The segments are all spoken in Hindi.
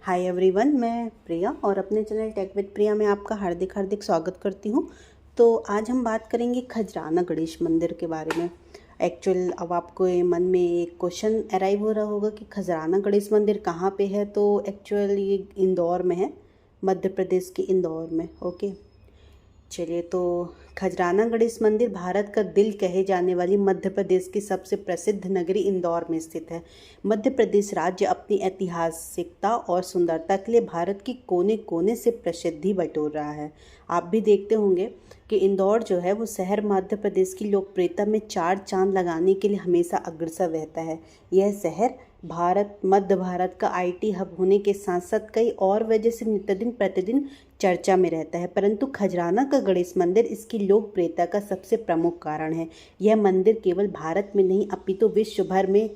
हाय एवरीवन, मैं प्रिया और अपने चैनल टेक विद प्रिया में आपका हार्दिक हार्दिक स्वागत करती हूँ। तो आज हम बात करेंगे खजराना गणेश मंदिर के बारे में। एक्चुअल अब आपको ये मन में एक क्वेश्चन अराइव हो रहा होगा कि खजराना गणेश मंदिर कहाँ पे है। तो एक्चुअल ये इंदौर में है, मध्य प्रदेश के इंदौर में। ओके, चलिए। तो खजराना गणेश मंदिर भारत का दिल कहे जाने वाली मध्य प्रदेश की सबसे प्रसिद्ध नगरी इंदौर में स्थित है। मध्य प्रदेश राज्य अपनी ऐतिहासिकता और सुंदरता के लिए भारत की कोने कोने से प्रसिद्धि बटोर रहा है। आप भी देखते होंगे कि इंदौर जो है वो शहर मध्य प्रदेश की लोकप्रियता में चार चांद लगाने के लिए हमेशा अग्रसर रहता है। यह शहर मध्य भारत का आईटी हब होने के साथ साथ कई और वजह से नित्य प्रतिदिन चर्चा में रहता है, परंतु खजराना का गणेश मंदिर इसकी लोकप्रियता का सबसे प्रमुख कारण है। यह मंदिर केवल भारत में नहीं अपितु विश्व भर में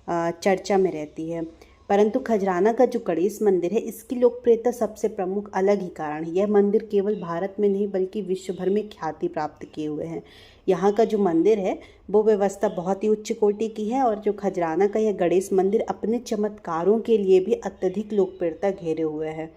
चर्चा में रहती है। परंतु खजराना का जो गणेश मंदिर है इसकी लोकप्रियता सबसे प्रमुख अलग ही कारण है। यह मंदिर केवल भारत में नहीं बल्कि विश्व भर में ख्याति प्राप्त किए हुए हैं। यहाँ का जो मंदिर है वो व्यवस्था बहुत ही उच्च कोटि की है और जो खजराना का यह गणेश मंदिर अपने चमत्कारों के लिए भी अत्यधिक लोकप्रियता घेरे हुए है।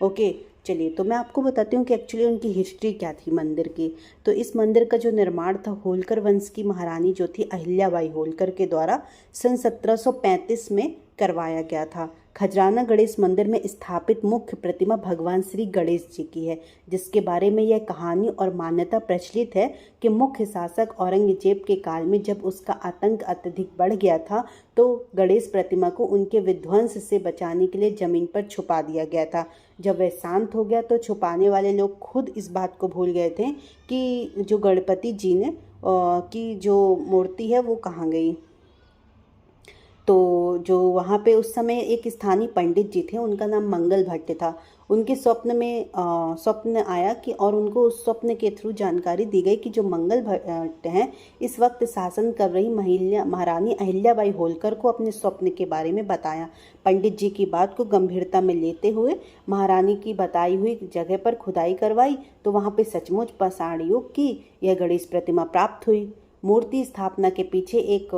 ओके, चलिए। तो मैं आपको बताती हूँ कि एक्चुअली उनकी हिस्ट्री क्या थी मंदिर की। तो इस मंदिर का जो निर्माण था होलकर वंश की महारानी जो थी अहिल्याबाई होलकर के द्वारा सन 1735 में करवाया गया था। खजराना गणेश मंदिर में स्थापित मुख्य प्रतिमा भगवान श्री गणेश जी की है, जिसके बारे में यह कहानी और मान्यता प्रचलित है कि मुख्य शासक औरंगजेब के काल में जब उसका आतंक अत्यधिक बढ़ गया था तो गणेश प्रतिमा को उनके विध्वंस से बचाने के लिए जमीन पर छुपा दिया गया था। जब वह शांत हो गया तो छुपाने वाले लोग खुद इस बात को भूल गए थे कि जो गणपति जी ने की जो मूर्ति है वो कहाँ गई। तो जो वहाँ पे उस समय एक स्थानीय पंडित जी थे, उनका नाम मंगल भट्ट था। उनके स्वप्न में स्वप्न आया कि और उनको उस स्वप्न के थ्रू जानकारी दी गई कि जो मंगल भट्ट हैं इस वक्त शासन कर रही महारानी अहिल्याबाई होलकर को अपने स्वप्न के बारे में बताया। पंडित जी की बात को गंभीरता में लेते हुए महारानी की बताई हुई जगह पर खुदाई करवाई तो वहाँ पे सचमुच पाषाण युग की यह गणेश प्रतिमा प्राप्त हुई। मूर्ति स्थापना के पीछे एक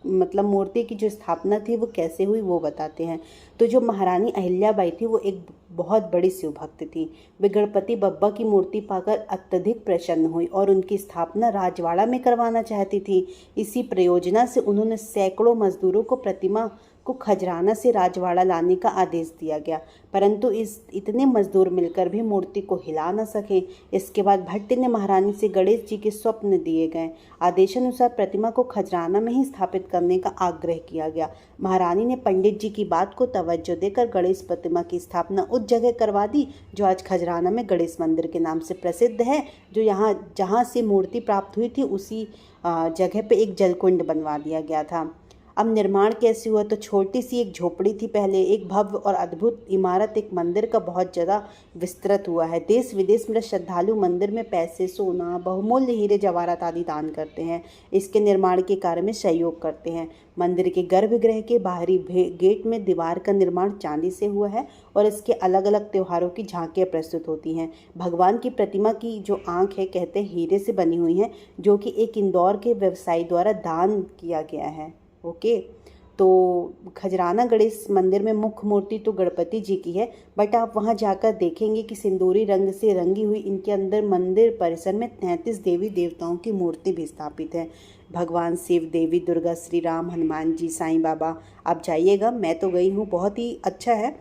मूर्ति की जो स्थापना थी वो कैसे हुई वो बताते हैं। तो जो महारानी अहिल्याबाई थी वो एक बहुत बड़ी शिव भक्त थी। वे गणपति बप्पा की मूर्ति पाकर अत्यधिक प्रसन्न हुई और उनकी स्थापना राजवाड़ा में करवाना चाहती थी। इसी प्रयोजना से उन्होंने सैकड़ों मजदूरों को प्रतिमा को खजराना से राजवाड़ा लाने का आदेश दिया गया, परंतु इतने मजदूर मिलकर भी मूर्ति को हिला न सके। इसके बाद भट्ट ने महारानी से गणेश जी के स्वप्न दिए गए आदेशानुसार प्रतिमा को खजराना में ही स्थापित करने का आग्रह किया गया। महारानी ने पंडित जी की बात को तवज्जो देकर गणेश प्रतिमा की स्थापना उस जगह करवा दी जो आज खजराना में गणेश मंदिर के नाम से प्रसिद्ध है। जो यहाँ जहाँ से मूर्ति प्राप्त हुई थी उसी जगह पे एक जलकुंड बनवा दिया गया था। अब निर्माण कैसे हुआ? तो छोटी सी एक झोपड़ी थी पहले, एक भव्य और अद्भुत इमारत एक मंदिर का बहुत ज़्यादा विस्तृत हुआ है। देश विदेश में श्रद्धालु मंदिर में पैसे, सोना, बहुमूल्य हीरे जवाहरात आदि दान करते हैं। इसके निर्माण के कार्य में सहयोग करते हैं। मंदिर के गर्भगृह के बाहरी गेट में दीवार का निर्माण चांदी से हुआ है और इसके अलग अलग त्योहारों की झांकियाँ प्रस्तुत होती हैं। भगवान की प्रतिमा की जो आँख है कहते हैं हीरे से बनी हुई है, जो कि एक इंदौर के व्यवसायी द्वारा दान किया गया है। ओके, तो खजराना गणेश मंदिर में मुख्य मूर्ति तो गणपति जी की है, बट आप वहां जाकर देखेंगे कि सिंदूरी रंग से रंगी हुई इनके अंदर मंदिर परिसर में 33 देवी देवताओं की मूर्ति भी स्थापित है। भगवान शिव, देवी दुर्गा, श्री राम, हनुमान जी, साईं बाबा। आप जाइएगा, मैं तो गई हूँ, बहुत ही अच्छा है।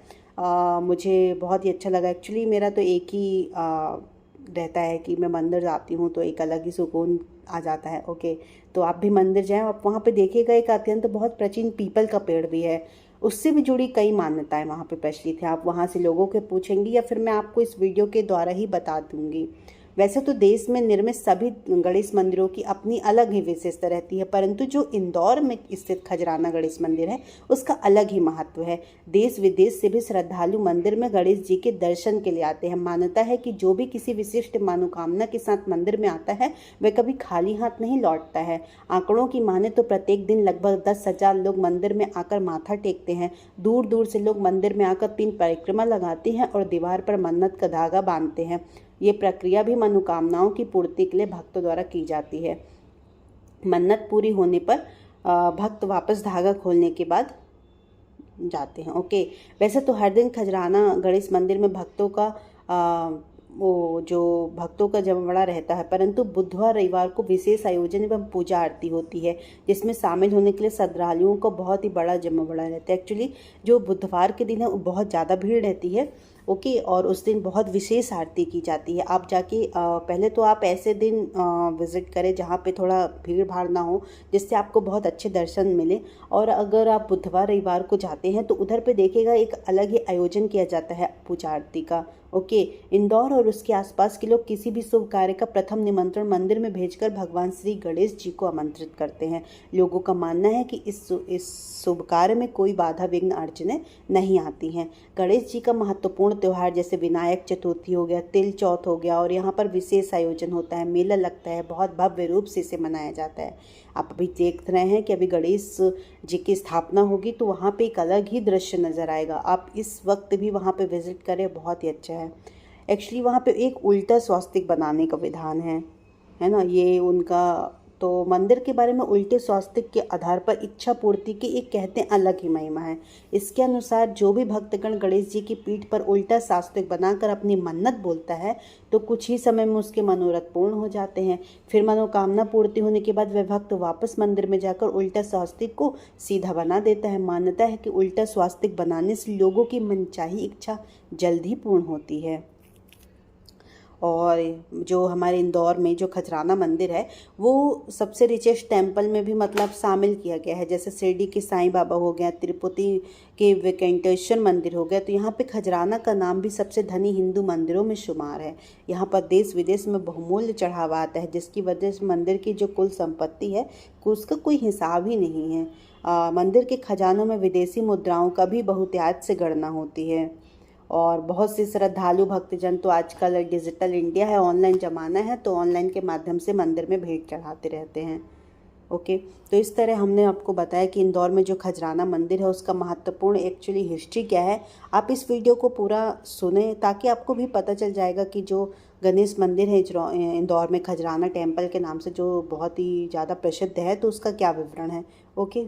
मुझे बहुत ही अच्छा लगा। एक्चुअली मेरा तो एक ही रहता है कि मैं मंदिर जाती हूँ तो एक अलग ही सुकून आ जाता है। ओके, तो आप भी मंदिर जाएं। आप वहाँ पे देखिएगा एक अत्यंत बहुत प्राचीन पीपल का पेड़ भी है, उससे भी जुड़ी कई मान्यताएं वहाँ पे प्रचलित है। आप वहाँ से लोगों के पूछेंगी या फिर मैं आपको इस वीडियो के द्वारा ही बता दूंगी। वैसे तो देश में निर्मित सभी गणेश मंदिरों की अपनी अलग ही विशेषता रहती है, परंतु जो इंदौर में स्थित खजराना गणेश मंदिर है उसका अलग ही महत्व है। देश विदेश से भी श्रद्धालु मंदिर में गणेश जी के दर्शन के लिए आते हैं। मान्यता है कि जो भी किसी विशिष्ट मनोकामना के साथ मंदिर में आता है वह कभी खाली हाथ नहीं लौटता है। आंकड़ों की माने तो प्रत्येक दिन लगभग 10,000 लोग मंदिर में आकर माथा टेकते हैं। दूर दूर से लोग मंदिर में आकर 3 परिक्रमा लगाते हैं और दीवार पर मन्नत का धागा बांधते हैं। ये प्रक्रिया भी मनोकामनाओं की पूर्ति के लिए भक्तों द्वारा की जाती है। मन्नत पूरी होने पर भक्त वापस धागा खोलने के बाद जाते हैं। ओके, वैसे तो हर दिन खजराना गणेश मंदिर में भक्तों का वो जो भक्तों का जमवाड़ा रहता है, परंतु बुधवार रविवार को विशेष आयोजन एवं पूजा आरती होती है, जिसमें शामिल होने के लिए श्रद्धालुओं को बहुत ही बड़ा जमवाड़ा रहता है। एक्चुअली जो बुधवार के दिन है वो बहुत ज़्यादा भीड़ रहती है। ओके, और उस दिन बहुत विशेष आरती की जाती है। आप जाके पहले तो आप ऐसे दिन विज़िट करें जहाँ पे थोड़ा भीड़ भाड़ ना हो, जिससे आपको बहुत अच्छे दर्शन मिले। और अगर आप बुधवार रविवार को जाते हैं तो उधर पे देखिएगा एक अलग ही आयोजन किया जाता है पूजा आरती का। ओके, इंदौर और उसके आसपास के लोग किसी भी शुभ कार्य का प्रथम निमंत्रण मंदिर में भेजकर भगवान श्री गणेश जी को आमंत्रित करते हैं। लोगों का मानना है कि इस शुभ कार्य में कोई बाधा विघ्न अड़चने नहीं आती हैं। गणेश जी का महत्वपूर्ण त्यौहार जैसे विनायक चतुर्थी हो गया, तिल चौथ हो गया, और यहाँ पर विशेष आयोजन होता है, मेला लगता है, बहुत भव्य रूप से इसे मनाया जाता है। आप अभी देख रहे हैं कि अभी गणेश जी की स्थापना होगी तो वहाँ पे एक अलग ही दृश्य नज़र आएगा। आप इस वक्त भी वहाँ पे विजिट करें, बहुत ही अच्छा है। एक्चुअली वहाँ पे एक उल्टा स्वास्तिक बनाने का विधान है ना, ये उनका तो मंदिर के बारे में उल्टे स्वास्तिक के आधार पर इच्छा पूर्ति की एक कहते हैं अलग ही महिमा है। इसके अनुसार जो भी भक्तगण गणेश जी की पीठ पर उल्टा स्वास्तिक बनाकर अपनी मन्नत बोलता है तो कुछ ही समय में उसके मनोरथ पूर्ण हो जाते हैं। फिर मनोकामना पूर्ति होने के बाद वह भक्त वापस मंदिर में जाकर उल्टा स्वास्तिक को सीधा बना देता है। मान्यता है कि उल्टा स्वास्तिक बनाने से लोगों की मनचाही इच्छा जल्द ही पूर्ण होती है। और जो हमारे इंदौर में जो खजराना मंदिर है वो सबसे रिचेस्ट टेम्पल में भी मतलब शामिल किया गया है। जैसे शिरडी के साईं बाबा हो गया, तिरुपति के वेंकटेश्वर मंदिर हो गया, तो यहाँ पे खजराना का नाम भी सबसे धनी हिंदू मंदिरों में शुमार है। यहाँ पर देश विदेश में बहुमूल्य चढ़ावा आता है, जिसकी वजह से मंदिर की जो कुल संपत्ति है उसका कोई हिसाब ही नहीं है। मंदिर के खजानों में विदेशी मुद्राओं का भी बहुतायत से गणना होती है। और बहुत सी श्रद्धालु भक्तजन तो आजकल डिजिटल इंडिया है, ऑनलाइन ज़माना है, तो ऑनलाइन के माध्यम से मंदिर में भेंट चढ़ाते रहते हैं। ओके, तो इस तरह हमने आपको बताया कि इंदौर में जो खजराना मंदिर है उसका महत्वपूर्ण एक्चुअली हिस्ट्री क्या है। आप इस वीडियो को पूरा सुने ताकि आपको भी पता चल जाएगा कि जो गणेश मंदिर है इंदौर में खजराना टेम्पल के नाम से जो बहुत ही ज़्यादा प्रसिद्ध है, तो उसका क्या विवरण है। ओके।